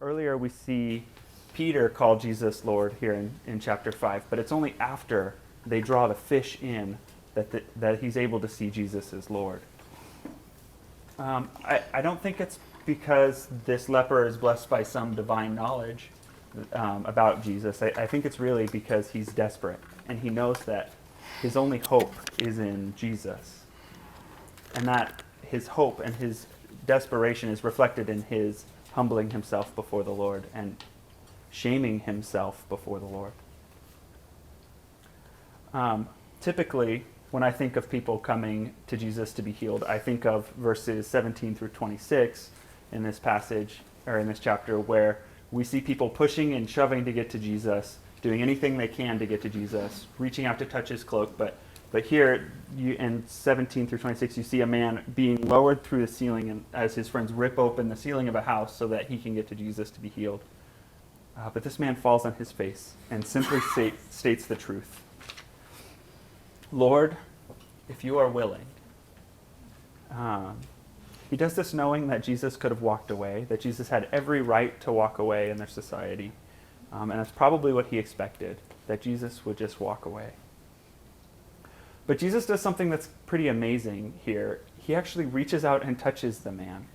Earlier we see Peter call Jesus Lord here in chapter 5, but it's only after they draw the fish in that he's able to see Jesus as Lord. I don't think it's because this leper is blessed by some divine knowledge about Jesus. I think it's really because he's desperate, and he knows that his only hope is in Jesus, and that his hope and his desperation is reflected in his humbling himself before the Lord and shaming himself before the Lord. Typically, when I think of people coming to Jesus to be healed, I think of verses 17 through 26 in this passage, or in this chapter, where we see people pushing and shoving to get to Jesus, doing anything they can to get to Jesus, reaching out to touch his cloak. But here, in 17 through 26, you see a man being lowered through the ceiling and as his friends rip open the ceiling of a house so that he can get to Jesus to be healed. But this man falls on his face and simply states the truth. Lord, if you are willing. He does this knowing that Jesus could have walked away, that Jesus had every right to walk away in their society. And that's probably what he expected, that Jesus would just walk away. But Jesus does something that's pretty amazing here. He actually reaches out and touches the man.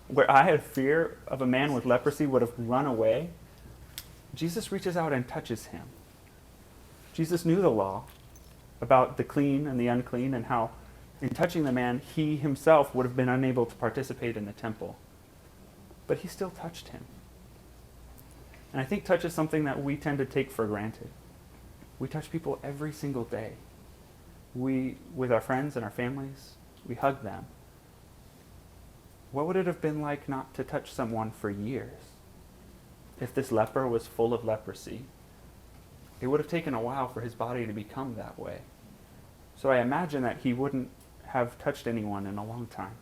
Where I had fear of a man with leprosy would have run away, Jesus reaches out and touches him. Jesus knew the law about the clean and the unclean, and how in touching the man, he himself would have been unable to participate in the temple. But he still touched him. And I think touch is something that we tend to take for granted. We touch people every single day. With our friends and our families, we hug them. What would it have been like not to touch someone for years? If this leper was full of leprosy, it would have taken a while for his body to become that way. So I imagine that he wouldn't have touched anyone in a long time.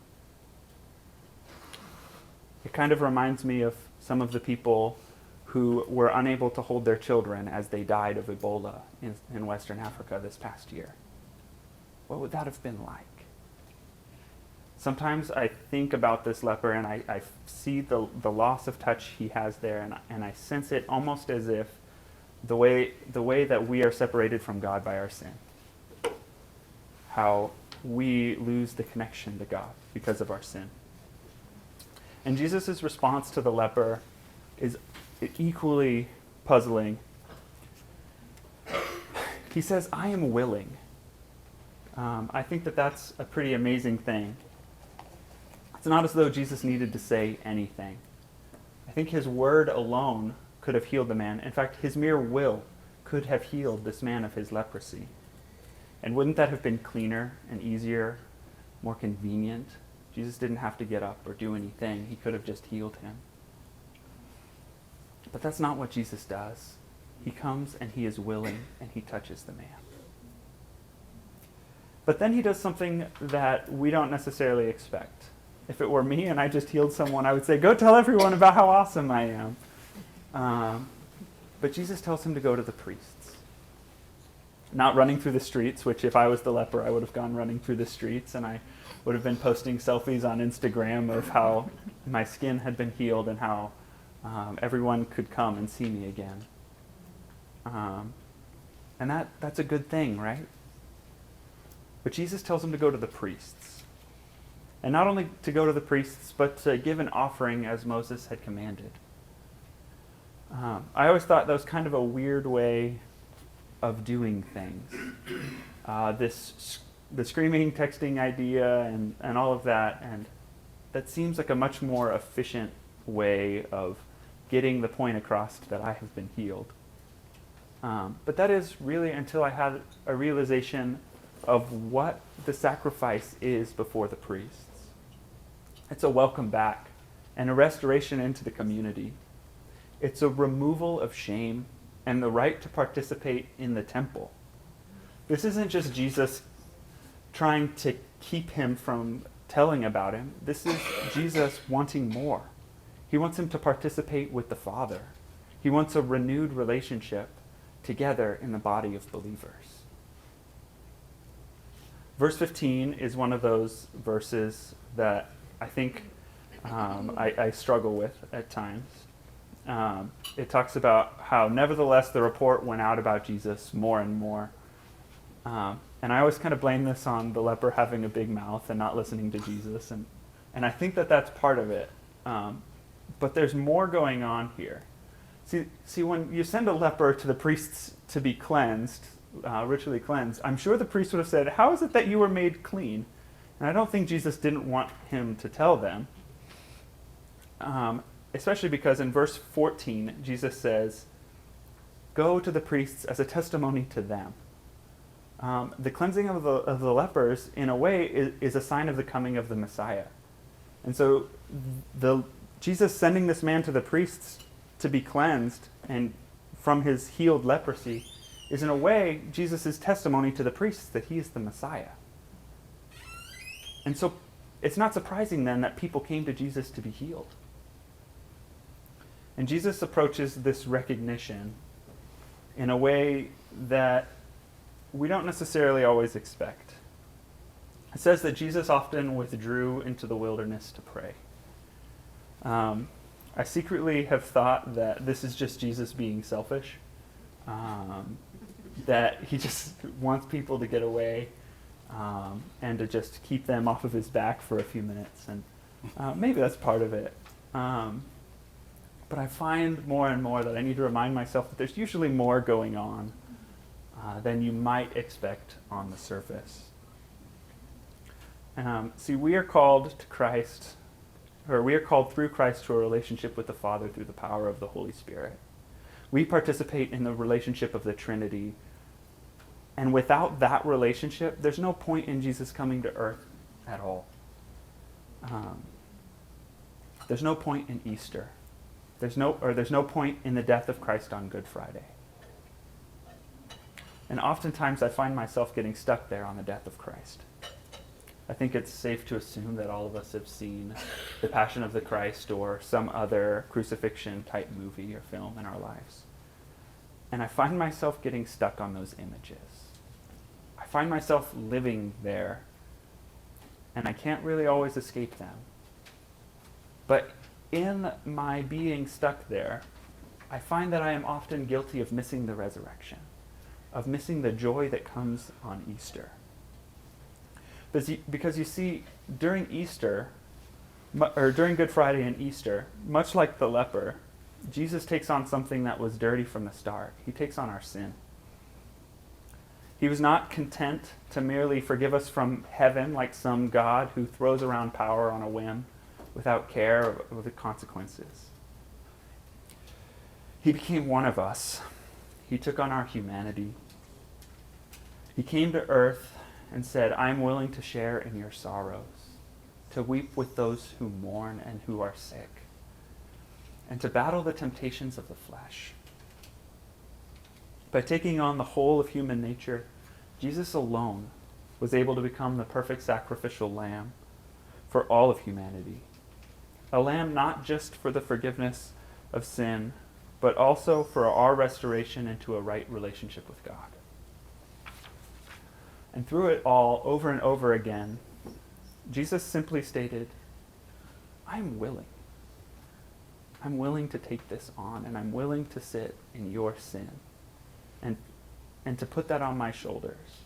It kind of reminds me of some of the people who were unable to hold their children as they died of Ebola in Western Africa this past year. What would that have been like? Sometimes I think about this leper and I see the loss of touch he has there, and I sense it almost as if the way that we are separated from God by our sin. How we lose the connection to God because of our sin. And Jesus' response to the leper is equally puzzling. He says, I am willing. I think that's a pretty amazing thing. It's not as though Jesus needed to say anything. I think his word alone could have healed the man. In fact, his mere will could have healed this man of his leprosy. And wouldn't that have been cleaner and easier, more convenient? Jesus didn't have to get up or do anything. He could have just healed him. But that's not what Jesus does. He comes and he is willing and he touches the man. But then he does something that we don't necessarily expect. If it were me and I just healed someone, I would say, go tell everyone about how awesome I am. But Jesus tells him to go to the priests. Not running through the streets, which if I was the leper, I would have gone running through the streets, and I would have been posting selfies on Instagram of how my skin had been healed and how everyone could come and see me again. And that's a good thing, right? But Jesus tells him to go to the priests. And not only to go to the priests, but to give an offering as Moses had commanded. I always thought that was kind of a weird way of doing things. The screaming, texting idea and all of that, and that seems like a much more efficient way of getting the point across that I have been healed. But that is really until I had a realization of what the sacrifice is before the priests. It's a welcome back and a restoration into the community. It's a removal of shame and the right to participate in the temple. This isn't just Jesus trying to keep him from telling about him. This is Jesus wanting more. He wants him to participate with the Father. He wants a renewed relationship together in the body of believers. Verse 15 is one of those verses that I think I struggle with at times. It talks about how, nevertheless, the report went out about Jesus more and more. And I always kind of blame this on the leper having a big mouth and not listening to Jesus. And I think that that's part of it. But there's more going on here. See, when you send a leper to the priests to be cleansed, ritually cleansed, I'm sure the priest would have said, "How is it that you were made clean?" And I don't think Jesus didn't want him to tell them. Especially because in verse 14, Jesus says, "Go to the priests as a testimony to them." The cleansing of the lepers, in a way, is a sign of the coming of the Messiah. And so Jesus sending this man to the priests to be cleansed and from his healed leprosy is, in a way, Jesus' testimony to the priests that he is the Messiah. And so it's not surprising then that people came to Jesus to be healed. And Jesus approaches this recognition in a way that we don't necessarily always expect. It says that Jesus often withdrew into the wilderness to pray. I secretly have thought that this is just Jesus being selfish, that he just wants people to get away and to just keep them off of his back for a few minutes. And maybe that's part of it. But I find more and more that I need to remind myself that there's usually more going on than you might expect on the surface. See, we are called to Christ, or we are called through Christ to a relationship with the Father through the power of the Holy Spirit. We participate in the relationship of the Trinity. And without that relationship, there's no point in Jesus coming to earth at all. There's no point in Easter. There's no point in the death of Christ on Good Friday. And oftentimes I find myself getting stuck there on the death of Christ. I think it's safe to assume that all of us have seen The Passion of the Christ or some other crucifixion type movie or film in our lives. And I find myself getting stuck on those images. I find myself living there, and I can't really always escape them. But in my being stuck there, I find that I am often guilty of missing the resurrection, of missing the joy that comes on Easter. Because you see, during Easter, or during Good Friday and Easter, much like the leper, Jesus takes on something that was dirty from the start. He takes on our sin. He was not content to merely forgive us from heaven like some God who throws around power on a whim without care of the consequences. He became one of us. He took on our humanity. He came to earth and said, "I'm willing to share in your sorrows, to weep with those who mourn and who are sick, and to battle the temptations of the flesh." By taking on the whole of human nature, Jesus alone was able to become the perfect sacrificial lamb for all of humanity. A lamb not just for the forgiveness of sin, but also for our restoration into a right relationship with God. And through it all, over and over again, Jesus simply stated, "I'm willing. I'm willing to take this on, and I'm willing to sit in your sin and to put that on my shoulders."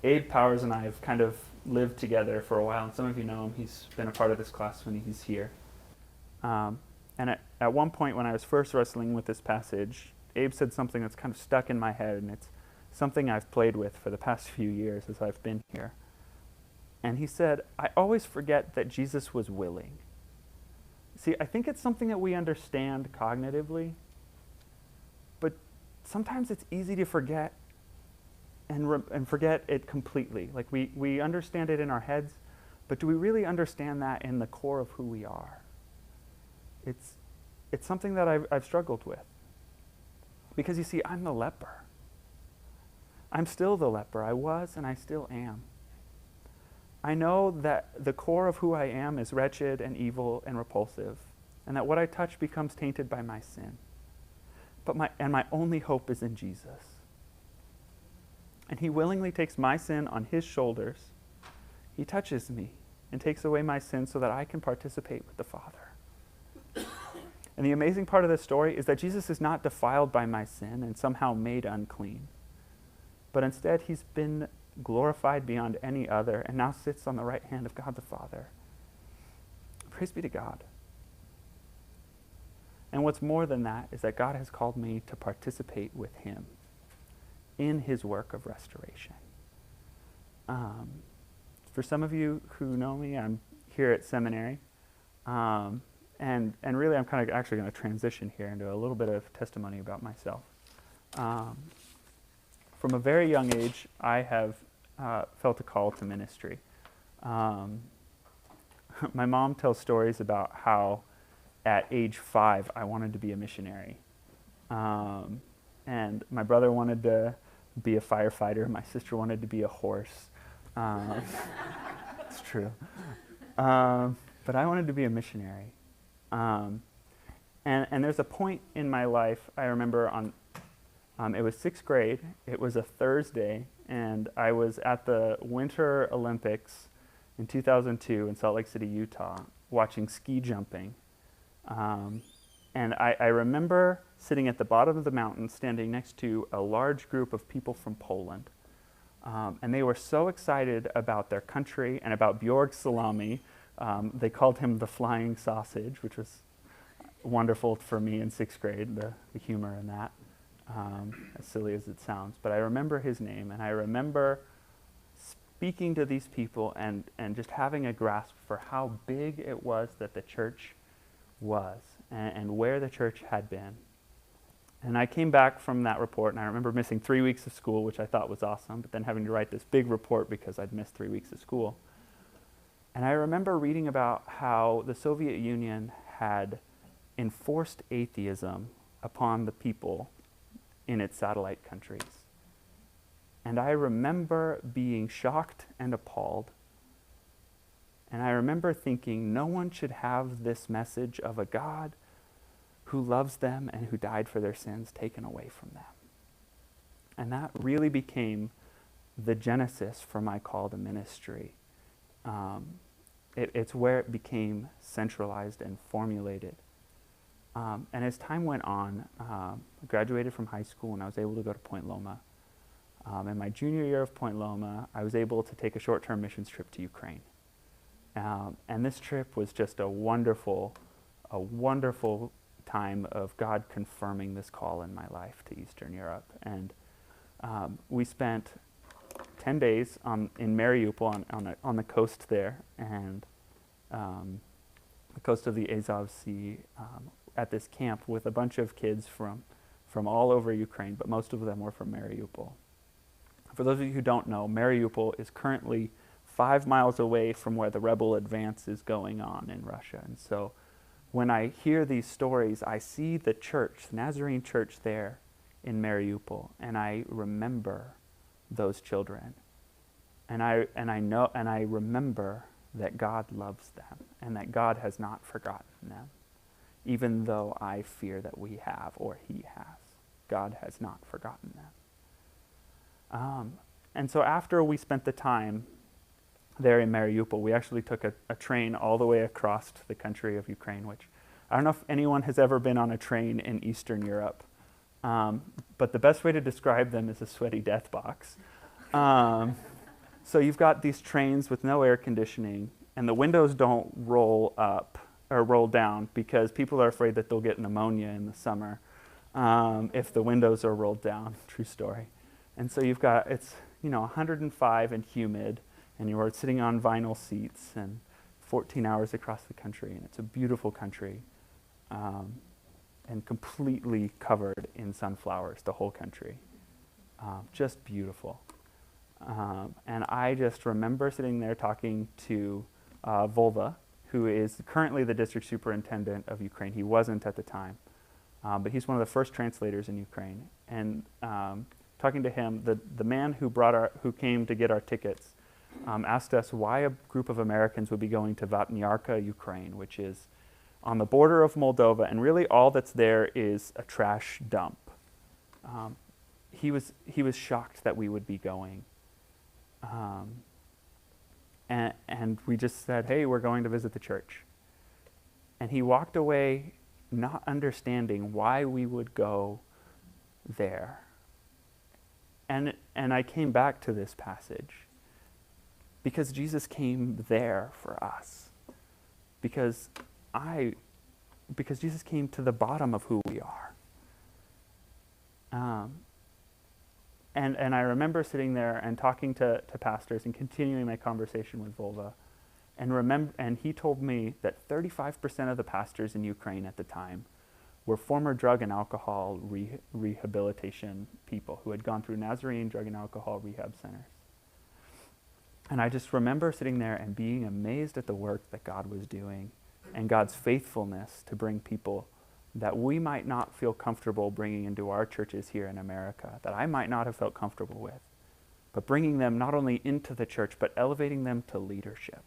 Abe Powers and I have kind of lived together for a while, and some of you know him. He's been a part of this class when he's here. And at one point when I was first wrestling with this passage, Abe said something that's kind of stuck in my head, and it's something I've played with for the past few years as I've been here. And he said, "I always forget that Jesus was willing." See, I think it's something that we understand cognitively, but sometimes it's easy to forget and forget it completely. Like we understand it in our heads, but do we really understand that in the core of who we are? It's something that I've struggled with. Because you see, I'm the leper. I'm still the leper. I was and I still am. I know that the core of who I am is wretched and evil and repulsive, and that what I touch becomes tainted by my sin. But my only hope is in Jesus. And he willingly takes my sin on his shoulders. He touches me, and takes away my sin so that I can participate with the Father. And the amazing part of this story is that Jesus is not defiled by my sin and somehow made unclean, but instead he's been glorified beyond any other and now sits on the right hand of God the Father. Praise be to God. And what's more than that is that God has called me to participate with him in his work of restoration. For some of you who know me, I'm here at seminary. And really, I'm kind of actually going to transition here into a little bit of testimony about myself. From a very young age, I have felt a call to ministry. My mom tells stories about how at age 5, I wanted to be a missionary. And my brother wanted to be a firefighter. My sister wanted to be a horse. It's true. But I wanted to be a missionary. And there's a point in my life, I remember it was 6th grade, it was a Thursday, and I was at the Winter Olympics in 2002 in Salt Lake City, Utah, watching ski jumping. And I remember sitting at the bottom of the mountain, standing next to a large group of people from Poland. And they were so excited about their country and about Bjorg Salami. They called him the Flying Sausage, which was wonderful for me in 6th grade, the humor in that, as silly as it sounds. But I remember his name, and I remember speaking to these people and just having a grasp for how big it was that the church was and where the church had been. And I came back from that report, and I remember missing 3 weeks of school, which I thought was awesome, but then having to write this big report because I'd missed 3 weeks of school. And I remember reading about how the Soviet Union had enforced atheism upon the people in its satellite countries. And I remember being shocked and appalled. And I remember thinking, no one should have this message of a God who loves them and who died for their sins taken away from them. And that really became the genesis for my call to ministry. It's where it became centralized and formulated. And as time went on, I graduated from high school and I was able to go to Point Loma. In my junior year of Point Loma, I was able to take a short-term missions trip to Ukraine. And this trip was just a wonderful time of God confirming this call in my life to Eastern Europe. And we spent 10 days in Mariupol on the coast there, and the coast of the Azov Sea, at this camp with a bunch of kids from all over Ukraine, but most of them were from Mariupol. For those of you who don't know, Mariupol is currently 5 miles away from where the rebel advance is going on in Russia. And so when I hear these stories, I see the church, the Nazarene church there in Mariupol, and I remember those children. And I remember that God loves them and that God has not forgotten them, even though I fear that we have or he has. God has not forgotten them. And so after we spent the time there in Mariupol, we actually took a train all the way across the country of Ukraine, which I don't know if anyone has ever been on a train in Eastern Europe, but the best way to describe them is a sweaty death box. So you've got these trains with no air conditioning, and the windows don't roll up or roll down because people are afraid that they'll get pneumonia in the summer if the windows are rolled down. True story. And so you've got, it's 105 and humid, and you're sitting on vinyl seats and 14 hours across the country, and it's a beautiful country and completely covered in sunflowers, the whole country. Just beautiful. And I just remember sitting there talking to Volva, who is currently the district superintendent of Ukraine. He wasn't at the time, but he's one of the first translators in Ukraine. And talking to him, the man who came to get our tickets asked us why a group of Americans would be going to Vatnyarka, Ukraine, which is on the border of Moldova, and really all that's there is a trash dump. He was shocked that we would be going. And we just said, hey, we're going to visit the church. And he walked away not understanding why we would go there. And I came back to this passage because Jesus came there for us. Because Jesus came to the bottom of who we are. And I remember sitting there and talking to pastors and continuing my conversation with Volva. And he told me that 35% of the pastors in Ukraine at the time were former drug and alcohol rehabilitation people who had gone through Nazarene drug and alcohol rehab centers. And I just remember sitting there and being amazed at the work that God was doing and God's faithfulness to bring people that we might not feel comfortable bringing into our churches here in America, that I might not have felt comfortable with, but bringing them not only into the church, but elevating them to leadership.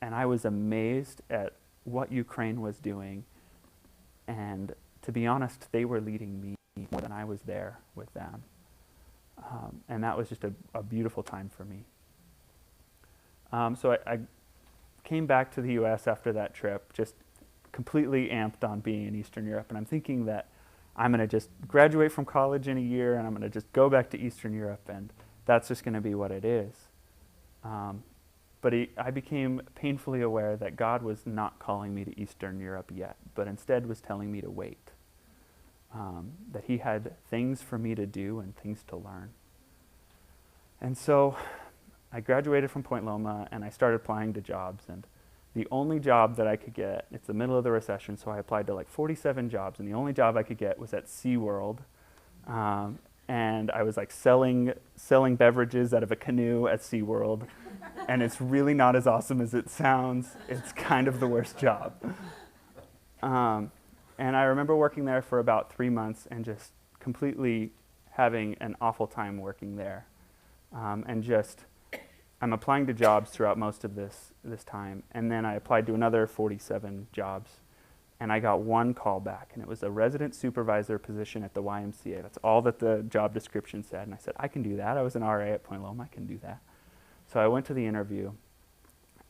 And I was amazed at what Ukraine was doing. And to be honest, they were leading me more than I was there with them. And that was just a beautiful time for me. So I came back to the U.S. after that trip, just completely amped on being in Eastern Europe. And I'm thinking that I'm going to just graduate from college in a year and I'm going to just go back to Eastern Europe and that's just going to be what it is. But I became painfully aware that God was not calling me to Eastern Europe yet, but instead was telling me to wait. That he had things for me to do and things to learn. And so I graduated from Point Loma and I started applying to jobs. And the only job that I could get, it's the middle of the recession, so I applied to like 47 jobs, and the only job I could get was at SeaWorld. And I was like selling beverages out of a canoe at SeaWorld. And it's really not as awesome as it sounds. It's kind of the worst job. And I remember working there for about 3 months and just completely having an awful time working there. I'm applying to jobs throughout most of this time. And then I applied to another 47 jobs. And I got one call back, and it was a resident supervisor position at the YMCA. That's all that the job description said. And I said, I can do that. I was an RA at Point Loma. I can do that. So I went to the interview,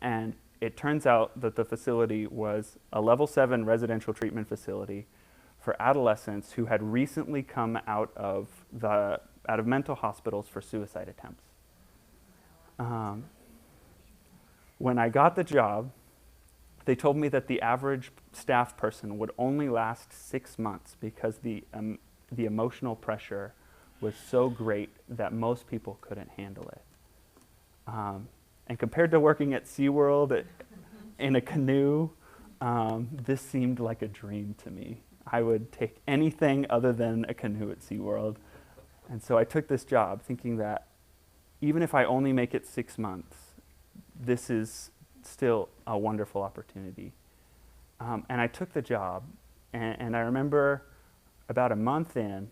and it turns out that the facility was a level 7 residential treatment facility for adolescents who had recently come out of mental hospitals for suicide attempts. When I got the job, they told me that the average staff person would only last 6 months because the emotional pressure was so great that most people couldn't handle it. And compared to working at SeaWorld in a canoe, this seemed like a dream to me. I would take anything other than a canoe at SeaWorld. And so I took this job thinking that even if I only make it 6 months, this is still a wonderful opportunity. And I took the job, and I remember about a month in,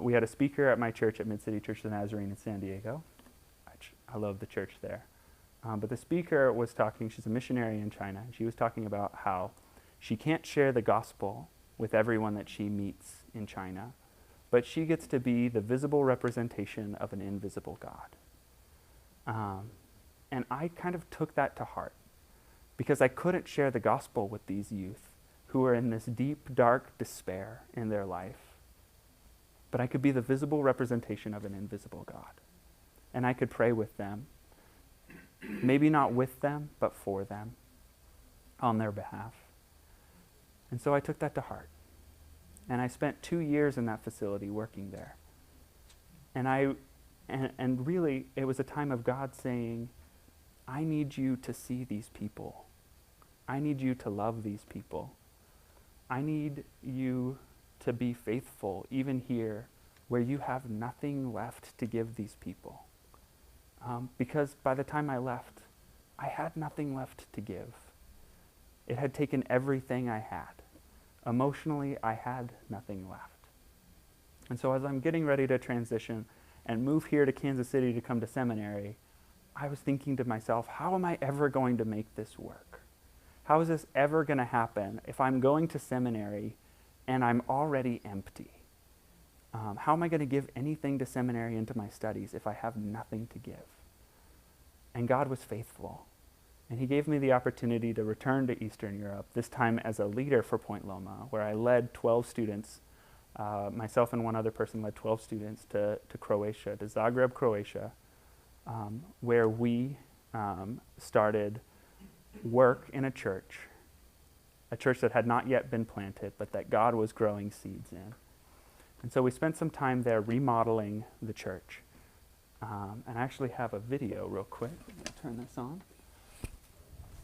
we had a speaker at my church at Mid-City Church of the Nazarene in San Diego. I love the church there. But the speaker was talking, she's a missionary in China, and she was talking about how she can't share the gospel with everyone that she meets in China, but she gets to be the visible representation of an invisible God. And I kind of took that to heart because I couldn't share the gospel with these youth who were in this deep, dark despair in their life. But I could be the visible representation of an invisible God. And I could pray with them, maybe not with them, but for them, on their behalf. And so I took that to heart. And I spent 2 years in that facility working there. And really, it was a time of God saying, I need you to see these people. I need you to love these people. I need you to be faithful, even here, where you have nothing left to give these people. Because by the time I left, I had nothing left to give. It had taken everything I had. Emotionally, I had nothing left. And so as I'm getting ready to transition and move here to Kansas City to come to seminary, I was thinking to myself, how am I ever going to make this work? How is this ever going to happen if I'm going to seminary and I'm already empty? How am I going to give anything to seminary and to my studies if I have nothing to give? And God was faithful. And he gave me the opportunity to return to Eastern Europe, this time as a leader for Point Loma, where I led 12 students. Myself and one other person led 12 students to Croatia, to Zagreb, Croatia, where we started work in a church that had not yet been planted, but that God was growing seeds in. And so we spent some time there remodeling the church. And I actually have a video real quick. I'm going to turn this on.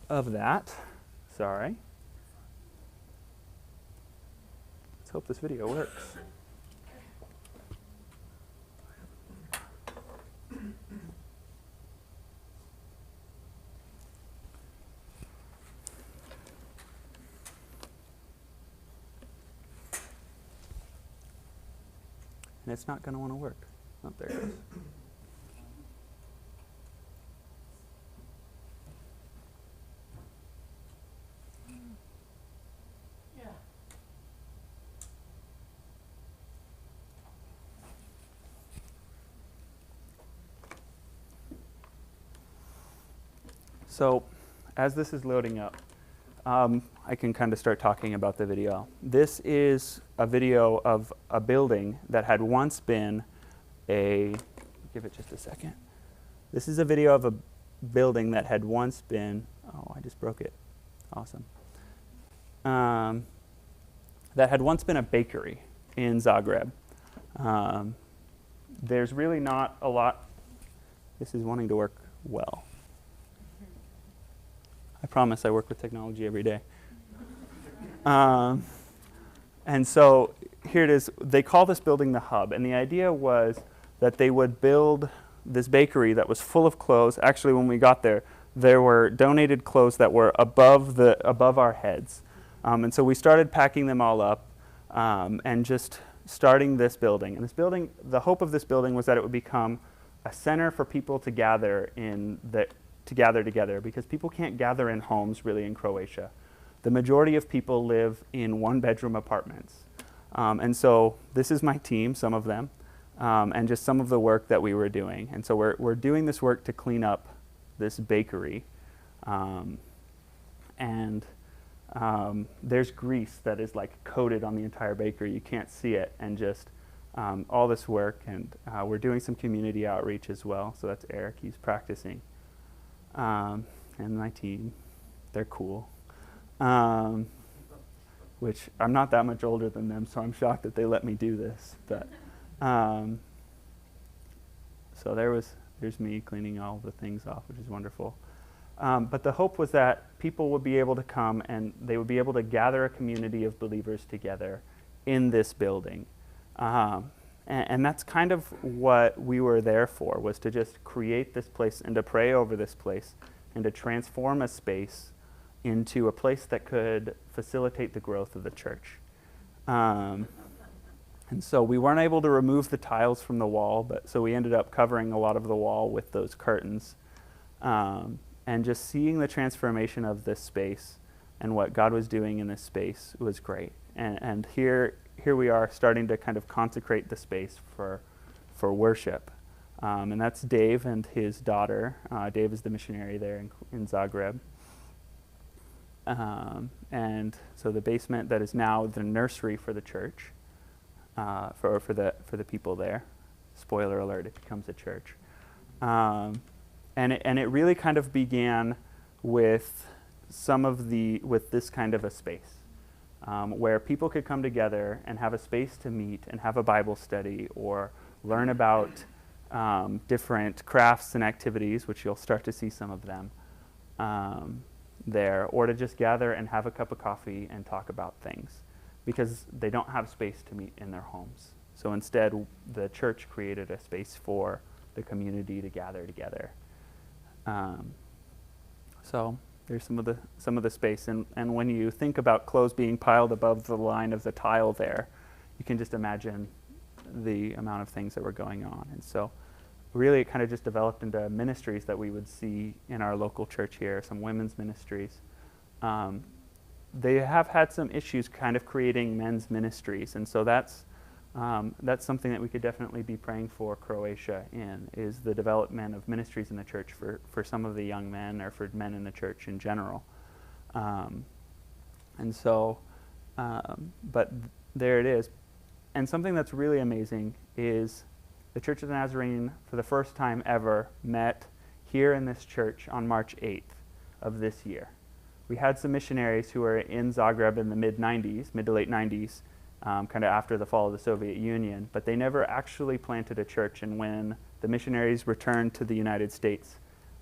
Of that. Sorry. Let's hope this video works. And it's not going to want to work. Oh, there it is. So, as this is loading up, I can kind of start talking about the video. This is a video of a building that had once been give it just a second. This is a video of a building that had once been, oh, I just broke it. Awesome. That had once been a bakery in Zagreb. There's really not a lot. This is wanting to work well. I promise I work with technology every day. And so here it is. They call this building the Hub. And the idea was that they would build this bakery that was full of clothes. Actually, when we got there, there were donated clothes that were above our heads. And so we started packing them all up and just starting this building. And this building, the hope of this building was that it would become a center for people to gather together, because people can't gather in homes really in Croatia. The majority of people live in one-bedroom apartments. And so this is my team, some of them, and just some of the work that we were doing. And so we're doing this work to clean up this bakery. There's grease that is like coated on the entire bakery. You can't see it. And just all this work. And we're doing some community outreach as well. So that's Eric. He's practicing. And my team, they're cool. Which I'm not that much older than them, so I'm shocked that they let me do this. But so there's me cleaning all the things off, which is wonderful. But the hope was that people would be able to come and they would be able to gather a community of believers together in this building. And that's kind of what we were there for, was to just create this place and to pray over this place and to transform a space into a place that could facilitate the growth of the church. And so we weren't able to remove the tiles from the wall, so we ended up covering a lot of the wall with those curtains. And just seeing the transformation of this space and what God was doing in this space was great. And here we are starting to kind of consecrate the space for worship. And that's Dave and his daughter. Dave is the missionary there in Zagreb. And so the basement that is now the nursery for the church, for the people there. Spoiler alert, it becomes a church. And it really kind of began with with this kind of a space. Where people could come together and have a space to meet and have a Bible study or learn about different crafts and activities, which you'll start to see some of them there, or to just gather and have a cup of coffee and talk about things, because they don't have space to meet in their homes. So instead, the church created a space for the community to gather together. So there's some of the space, and when you think about clothes being piled above the line of the tile there, you can just imagine the amount of things that were going on. And so really it kind of just developed into ministries that we would see in our local church here, some women's ministries. They have had some issues kind of creating men's ministries, and so that's That's something that we could definitely be praying for Croatia in, is the development of ministries in the church for some of the young men, or for men in the church in general. And so, but there it is. And something that's really amazing is the Church of the Nazarene, for the first time ever, met here in this church on March 8th of this year. We had some missionaries who were in Zagreb in the mid to late 90s, kind of after the fall of the Soviet Union, but they never actually planted a church. And when the missionaries returned to the United States,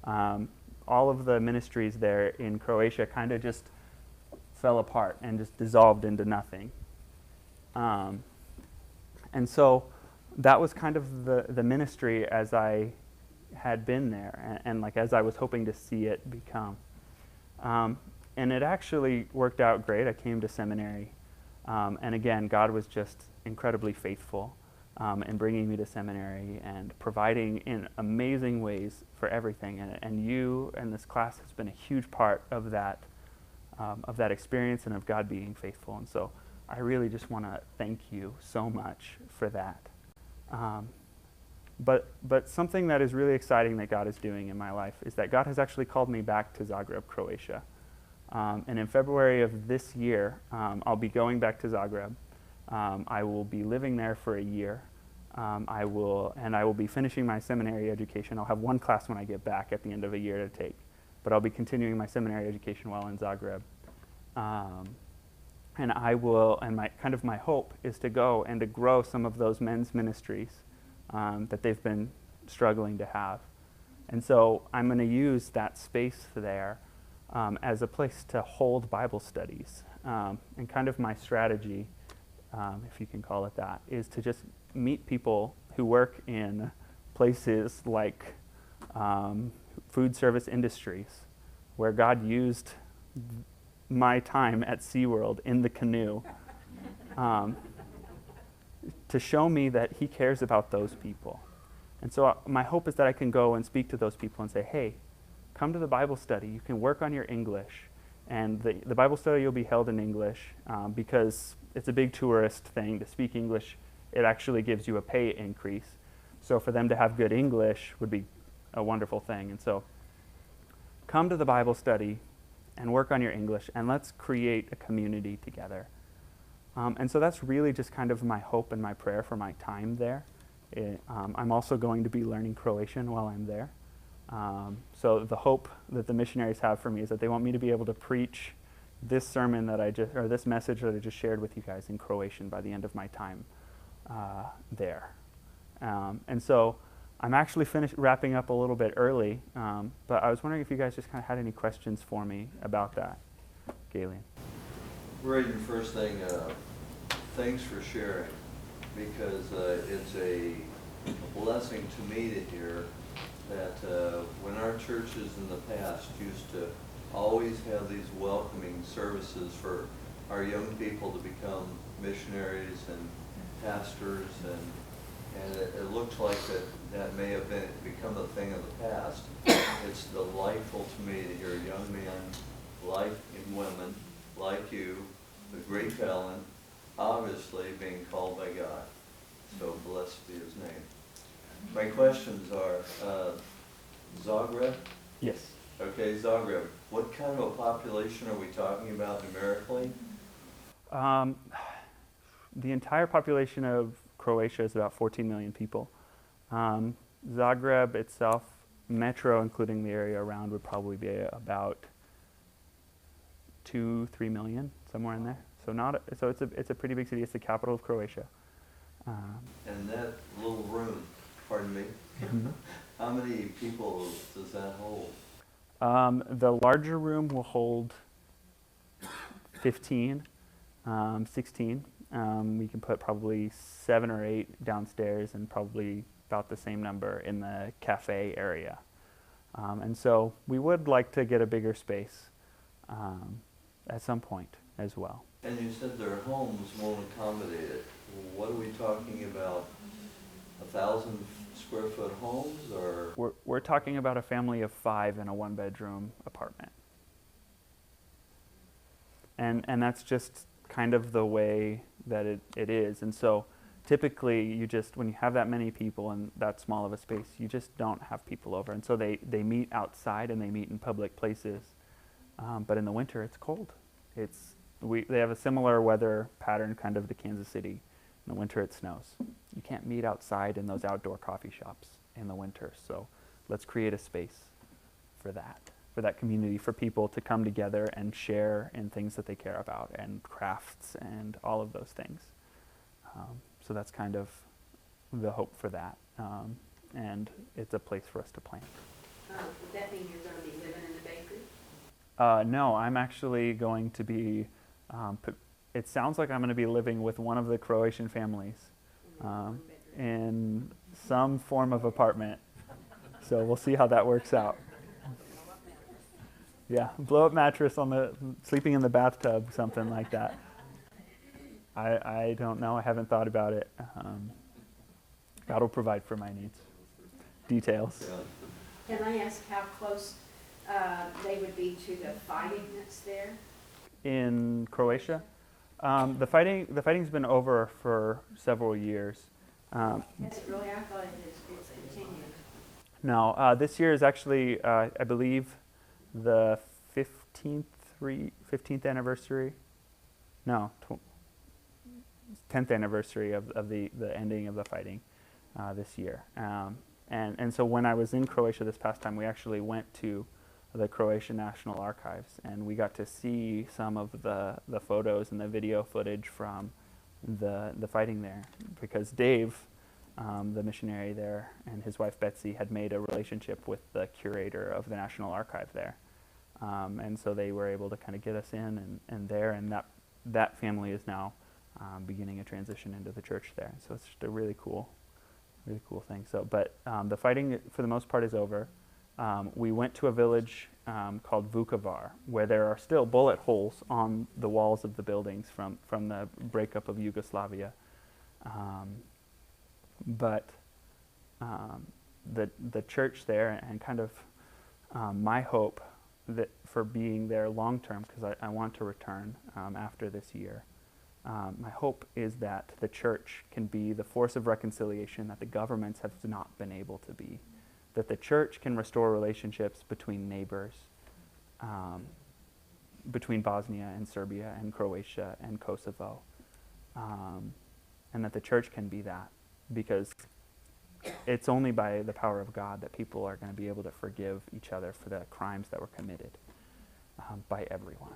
all of the ministries there in Croatia kind of just fell apart and just dissolved into nothing. And so that was kind of the ministry as I had been there, and like as I was hoping to see it become. And it actually worked out great. I came to seminary, and again, God was just incredibly faithful in bringing me to seminary and providing in amazing ways for everything. And you and this class has been a huge part of that experience and of God being faithful. And so I really just want to thank you so much for that. But something that is really exciting that God is doing in my life is that God has actually called me back to Zagreb, Croatia. And in February of this year, I'll be going back to Zagreb. I will be living there for a year. I will be finishing my seminary education. I'll have one class when I get back at the end of a year to take, but I'll be continuing my seminary education while in Zagreb. And my hope is to go and to grow some of those men's ministries that they've been struggling to have. And so I'm going to use that space there as a place to hold Bible studies. And kind of my strategy, if you can call it that, is to just meet people who work in places like food service industries, where God used my time at SeaWorld in the canoe to show me that he cares about those people. And so my hope is that I can go and speak to those people and say, hey, come to the Bible study. You can work on your English. And the Bible study will be held in English because it's a big tourist thing. To speak English, it actually gives you a pay increase. So for them to have good English would be a wonderful thing. And so come to the Bible study and work on your English, and let's create a community together. And so that's really just kind of my hope and my prayer for my time there. I'm also going to be learning Croatian while I'm there. So the hope that the missionaries have for me is that they want me to be able to preach this sermon this message that I just shared with you guys in Croatian by the end of my time there. And so I'm actually wrapping up a little bit early, but I was wondering if you guys just kind of had any questions for me about that. Galen. Braden, first thing, thanks for sharing, because it's a blessing to me to hear that when our churches in the past used to always have these welcoming services for our young people to become missionaries and pastors, and it looks like that may have become a thing of the past. It's delightful to me to hear young men like women like you, with great talent, obviously being called by God. So blessed be his name. My questions are, Zagreb? Yes. Okay, Zagreb. What kind of a population are we talking about numerically? The entire population of Croatia is about 14 million people. Zagreb itself, metro, including the area around, would probably be about 2-3 million, somewhere in there. So it's a pretty big city. It's the capital of Croatia. And that little room, pardon me, how many people does that hold? The larger room will hold 15, 16. We can put probably 7 or 8 downstairs and probably about the same number in the cafe area. And so we would like to get a bigger space at some point as well. And you said their homes won't accommodate it. What are we talking about? 1,000 square foot homes, or? We're talking about a family of 5 in a 1-bedroom apartment. And that's just kind of the way that it is. And so typically you just, when you have that many people in that small of a space, you just don't have people over. And so they meet outside and they meet in public places. But in the winter, it's cold. They have a similar weather pattern kind of to Kansas City. In the winter, it snows. You can't meet outside in those outdoor coffee shops in the winter. So let's create a space for that community, for people to come together and share in things that they care about, and crafts and all of those things. So that's kind of the hope for that. And it's a place for us to plant. Would that mean you're going to be living in the bakery? No, I'm actually going to be, it sounds like I'm going to be living with one of the Croatian families in some form of apartment. So we'll see how that works out. Yeah, blow up mattress sleeping in the bathtub, something like that. I don't know. I haven't thought about it. God will provide for my needs. Details. Can I ask how close they would be to the fighting that's there? In Croatia, the fighting's been over for several years. Has it really? I thought it's continued. No, this year is actually, I believe, the 15th anniversary. No, 10th anniversary of the ending of the fighting this year. And so when I was in Croatia this past time, we actually went to the Croatian National Archives, and we got to see some of the photos and the video footage from the fighting there, because Dave, the missionary there, and his wife Betsy had made a relationship with the curator of the National Archive there. And so they were able to kind of get us in and there, and that family is now beginning a transition into the church there. So it's just a really cool thing. So, but the fighting for the most part is over. We went to a village called Vukovar, where there are still bullet holes on the walls of the buildings from the breakup of Yugoslavia. But the church there, and kind of my hope that for being there long term, because I want to return after this year, my hope is that the church can be the force of reconciliation that the governments have not been able to be. That the church can restore relationships between neighbors, between Bosnia and Serbia and Croatia and Kosovo, and that the church can be that, because it's only by the power of God that people are going to be able to forgive each other for the crimes that were committed by everyone.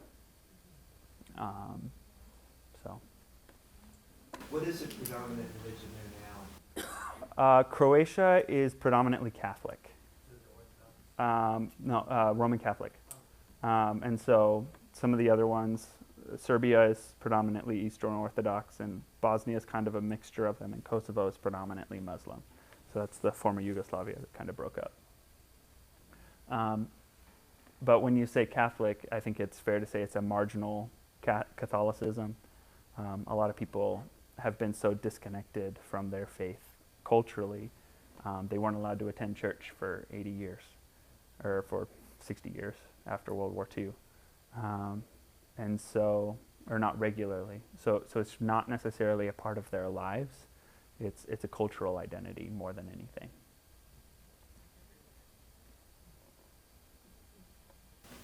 So. What is the predominant religion there now? Croatia is predominantly Catholic. Roman Catholic. And so some of the other ones, Serbia is predominantly Eastern Orthodox, and Bosnia is kind of a mixture of them, and Kosovo is predominantly Muslim. So that's the former Yugoslavia that kind of broke up. But when you say Catholic, I think it's fair to say it's a marginal Catholicism. A lot of people have been so disconnected from their faith culturally. They weren't allowed to attend church for 80 years, or for 60 years after World War II. And so, or not regularly. So it's not necessarily a part of their lives. It's a cultural identity more than anything.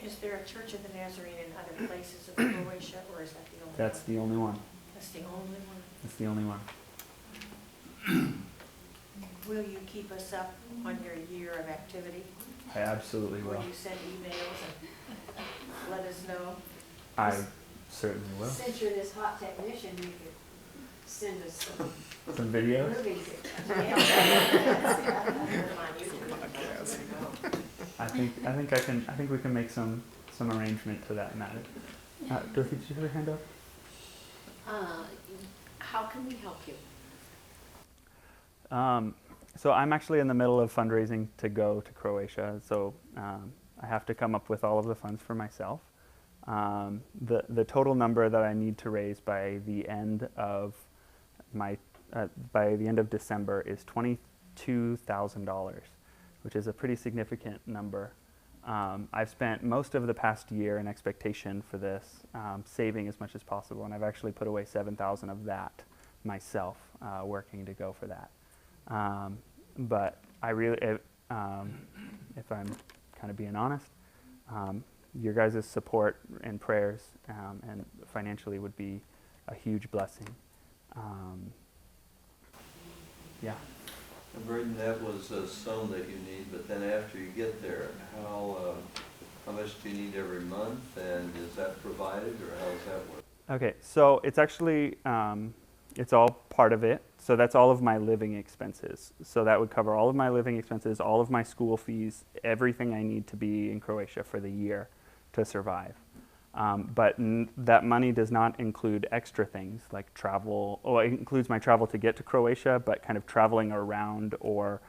Is there a Church of the Nazarene in other places of Croatia, or is that the only one? That's the only one. That's the only one. That's the only one. Will you keep us up on your year of activity? I absolutely will. Will you send emails and let us know? I certainly will. Since you're this hot technician, you could send us Some videos? movies. I think we can make some arrangement to that matter. Dorothy, did you have your hand up? How can we help you? So I'm actually in the middle of fundraising to go to Croatia. So I have to come up with all of the funds for myself. The total number that I need to raise by the end of December is $22,000, which is a pretty significant number. I've spent most of the past year in expectation for this, saving as much as possible, and I've actually put away $7,000 of that myself working to go for that. But I really, if I'm kind of being honest, your guys' support and prayers and financially would be a huge blessing. Yeah. And Braden, that was a sum that you need, but then after you get there, how much do you need every month, and is that provided, or how does that work? Okay, so it's actually, it's all part of it. So that's all of my living expenses. So that would cover all of my living expenses, all of my school fees, everything I need to be in Croatia for the year to survive. But that money does not include extra things like travel. Well, it includes my travel to get to Croatia, but kind of traveling around or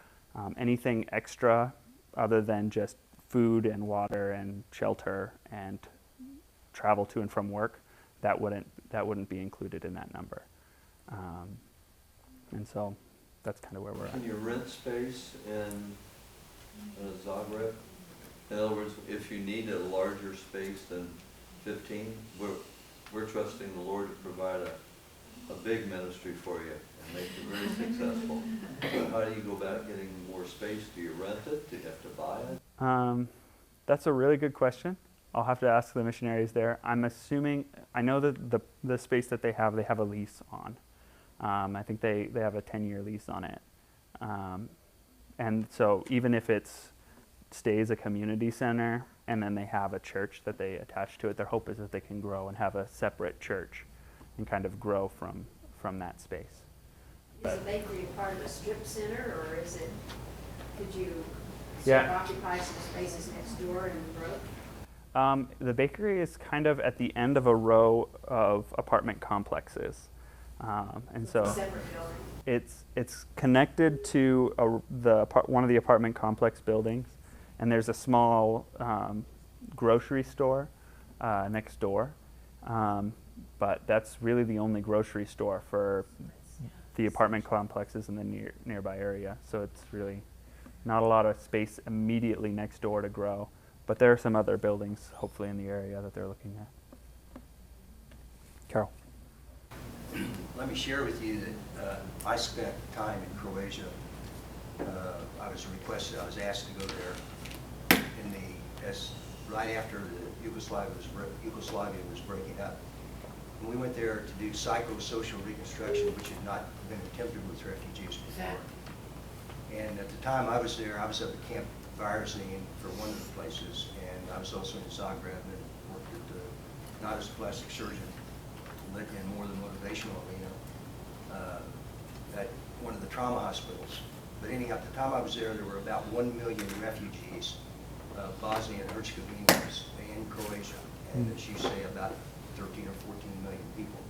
anything extra other than just food and water and shelter and travel to and from work, that wouldn't be included in that number. And so that's kind of where we're at. Can you rent space in Zagreb? In other words, if you need a larger space than 15, we're trusting the Lord to provide a big ministry for you and make it very successful. But how do you go about getting more space? Do you rent it? Do you have to buy it? That's a really good question. I'll have to ask the missionaries there. I'm assuming, I know that the space that they have a lease on. I think they have a 10-year lease on it. And so even if it stays a community center and then they have a church that they attach to it, their hope is that they can grow and have a separate church and kind of grow from that space. Is the bakery part of a strip center, or could you Yeah. occupy some spaces next door and grow? The bakery is kind of at the end of a row of apartment complexes. And so Separate building? it's connected to one of the apartment complex buildings, and there's a small grocery store next door. But that's really the only grocery store for the apartment complexes in the nearby area. So it's really not a lot of space immediately next door to grow. But there are some other buildings, hopefully, in the area that they're looking at. Carol. Let me share with you that I spent time in Croatia. I was asked to go there right after Yugoslavia was breaking up. And we went there to do psychosocial reconstruction, which had not been attempted with refugees before. And at the time I was there, I was up at Camp Varzin for one of the places, and I was also in Zagreb and worked not as a plastic surgeon, but in more the motivational arena at one of the trauma hospitals. But anyhow, at the time I was there were about 1 million refugees, Bosnian and Herzegovians in Croatia, and as you say, about 13 or 14 million people.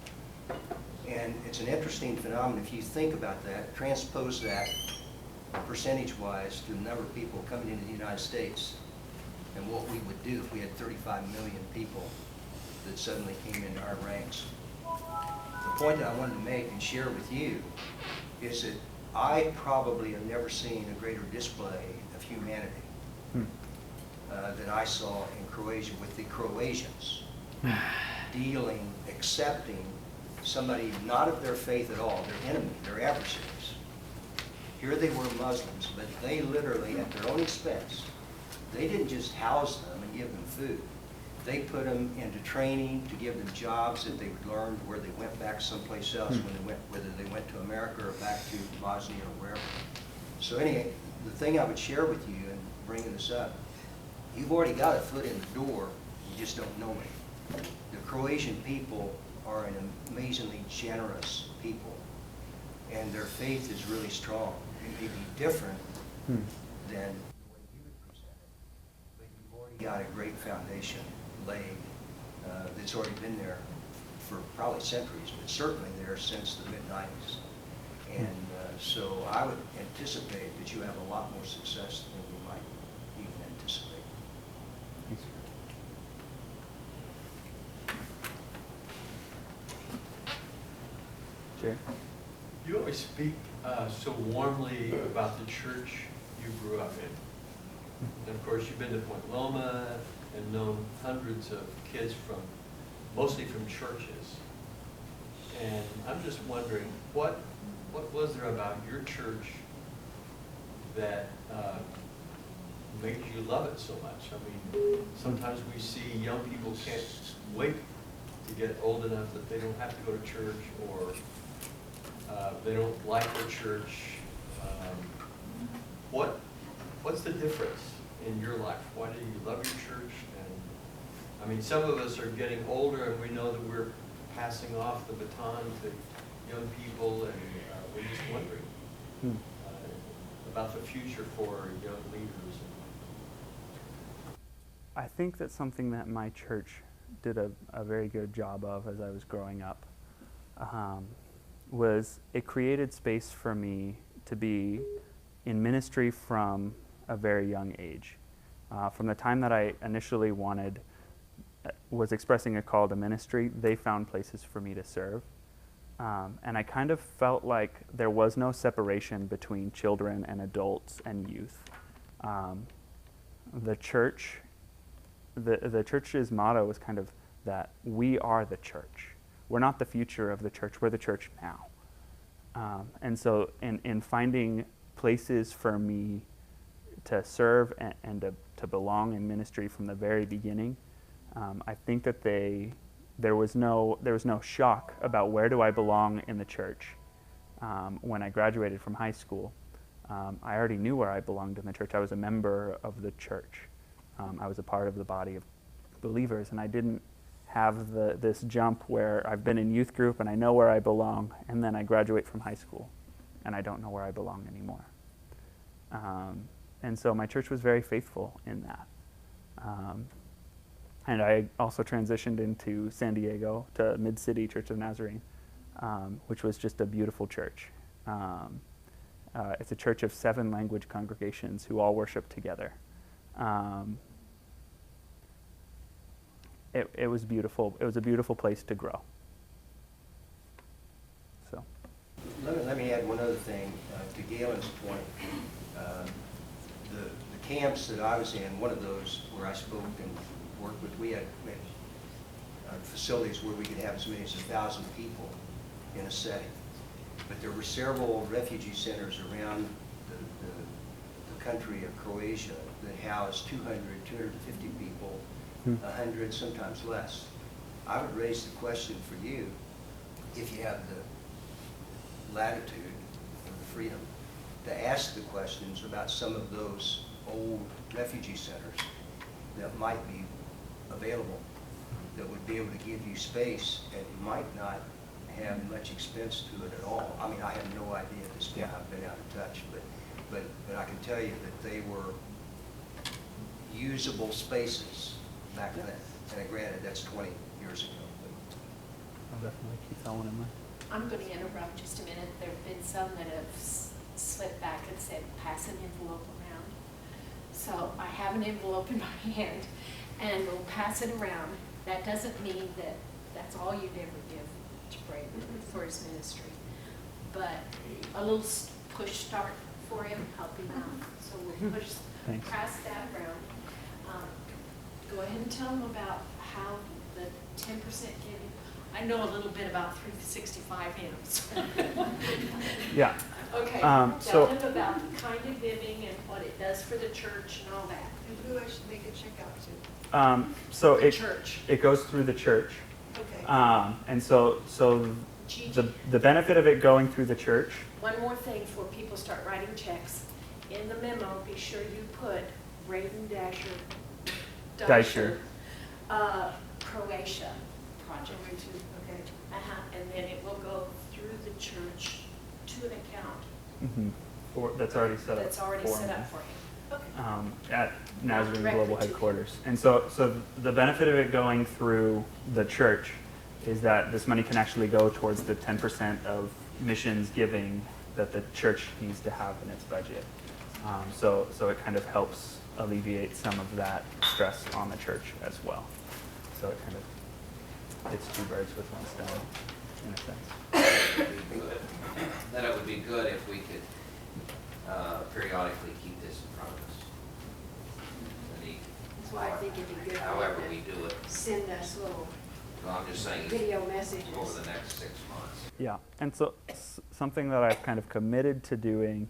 And it's an interesting phenomenon. If you think about that, transpose that percentage-wise to the number of people coming into the United States and what we would do if we had 35 million people that suddenly came into our ranks. The point that I wanted to make and share with you is that I probably have never seen a greater display of humanity than I saw in Croatia with the Croatians accepting somebody not of their faith at all, their enemy, their adversaries. Here they were Muslims, but they literally, at their own expense, they didn't just house them and give them food. They put them into training to give them jobs that they would learn where they went back someplace else, whether they went to America or back to Bosnia or wherever. So anyway, the thing I would share with you in bringing this up, you've already got a foot in the door, you just don't know it. The Croatian people are an amazingly generous people, and their faith is really strong. It may be different than the way you would present it, but you've already got a great foundation laid that's already been there for probably centuries, but certainly there since the mid-90s. And so I would anticipate that you have a lot more success than you might even anticipate. Thanks. Jerry? You always speak so warmly about the church you grew up in. And of course, you've been to Point Loma and known hundreds of kids mostly from churches. And I'm just wondering, what was there about your church that made you love it so much? I mean, sometimes we see young people can't wait to get old enough that they don't have to go to church, or they don't like the church. What's the difference in your life? Why do you love your church? And I mean, some of us are getting older, and we know that we're passing off the baton to young people, and we're just wondering about the future for young leaders. I think that's something that my church did a very good job of as I was growing up, was it created space for me to be in ministry from a very young age. From the time that I initially was expressing a call to ministry, they found places for me to serve. And I kind of felt like there was no separation between children and adults and youth. The church's motto was kind of that we are the church. We're not the future of the church, we're the church now. And so in finding places for me to serve and to belong in ministry from the very beginning, I think that there was no shock about where do I belong in the church. When I graduated from high school, I already knew where I belonged in the church. I was a member of the church. I was a part of the body of believers, and I didn't have this jump where I've been in youth group and I know where I belong, and then I graduate from high school and I don't know where I belong anymore. And so my church was very faithful in that. And I also transitioned into San Diego to Mid-City Church of Nazarene, which was just a beautiful church. It's a church of 7 language congregations who all worship together. It was beautiful. It was a beautiful place to grow. So, Let me add one other thing to Galen's point. The camps that I was in, one of those where I spoke and worked with, we had facilities where we could have as many as 1,000 people in a setting. But there were several refugee centers around the country of Croatia that housed 200, 250 people, 100, sometimes less. I would raise the question for you, if you have the latitude and the freedom, to ask the questions about some of those old refugee centers that might be available, that would be able to give you space and might not have much expense to it at all. I mean, I have no idea at this point. I've been out of touch, but I can tell you that they were usable spaces back then. And granted, that's 20 years ago. I'll definitely keep that one in mind. I'm going to interrupt just a minute. There have been some that have slipped back and said, pass an envelope around. So I have an envelope in my hand, and we'll pass it around. That doesn't mean that that's all you'd ever give to Braden for his ministry. But a little push start for him, help him out. So we'll pass that around. Go ahead and tell them about how the 10% giving. I know a little bit about 365 hymns. Yeah. Okay, So- tell them about the kind of giving and what it does for the church and all that. And who I should make a check out to? So The church. it goes through the church. Okay. And so the benefit of it going through the church. One more thing before people start writing checks. In the memo, be sure you put Braden Deisher, Croatia project. Okay. And then it will go through the church to an account That's already set up. that's already for set me. up for him. Okay. At Nazarene Directly Global to him. Headquarters. And so the benefit of it going through the church is that this money can actually go towards the 10% of missions giving that the church needs to have in its budget. So it kind of helps alleviate some of that stress on the church as well. So it kind of hits 2 birds with 1 stone, in a sense. Then it would be good if we could periodically keep this in front of us. That's why I think it'd be good for However them we do it. to send us little No, I'm just saying video messages. over the next 6 months. Yeah, and so something that I've kind of committed to doing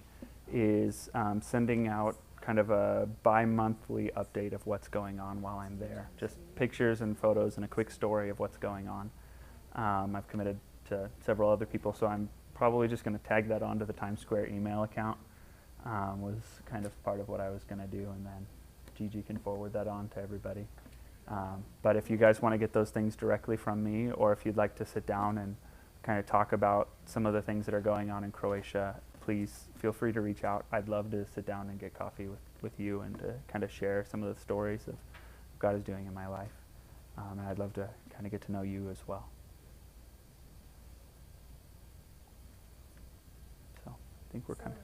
is sending out kind of a bi-monthly update of what's going on while I'm there. Just pictures and photos and a quick story of what's going on. I've committed to several other people, so I'm probably just going to tag that onto the Times Square email account. Was kind of part of what I was going to do, and then Gigi can forward that on to everybody. But if you guys want to get those things directly from me, or if you'd like to sit down and kind of talk about some of the things that are going on in Croatia, please feel free to reach out. I'd love to sit down and get coffee with you and to kind of share some of the stories of what God is doing in my life. And I'd love to kind of get to know you as well. So I think we're kind of...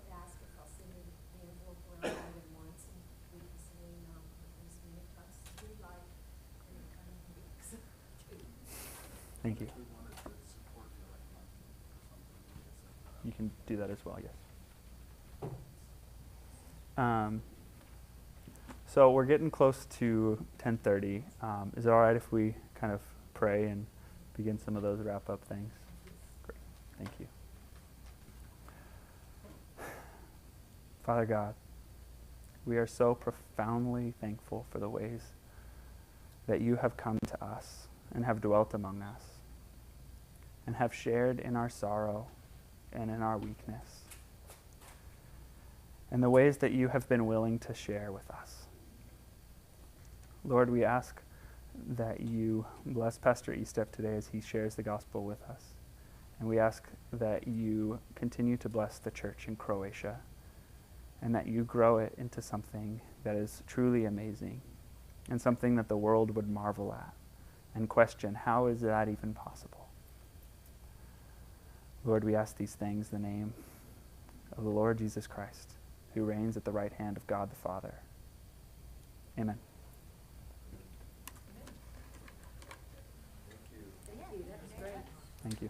Thank you. You can do that as well, yes. So we're getting close to 10:30. Is it all right if we kind of pray and begin some of those wrap-up things? Great. Thank you. Father God, we are so profoundly thankful for the ways that you have come to us and have dwelt among us and have shared in our sorrow and in our weakness, and the ways that you have been willing to share with us. Lord, we ask that you bless Pastor Estep today as he shares the gospel with us. And we ask that you continue to bless the church in Croatia and that you grow it into something that is truly amazing and something that the world would marvel at and question, how is that even possible? Lord, we ask these things in the name of the Lord Jesus Christ, who reigns at the right hand of God the Father. Amen. Thank you, that was great. Thank you.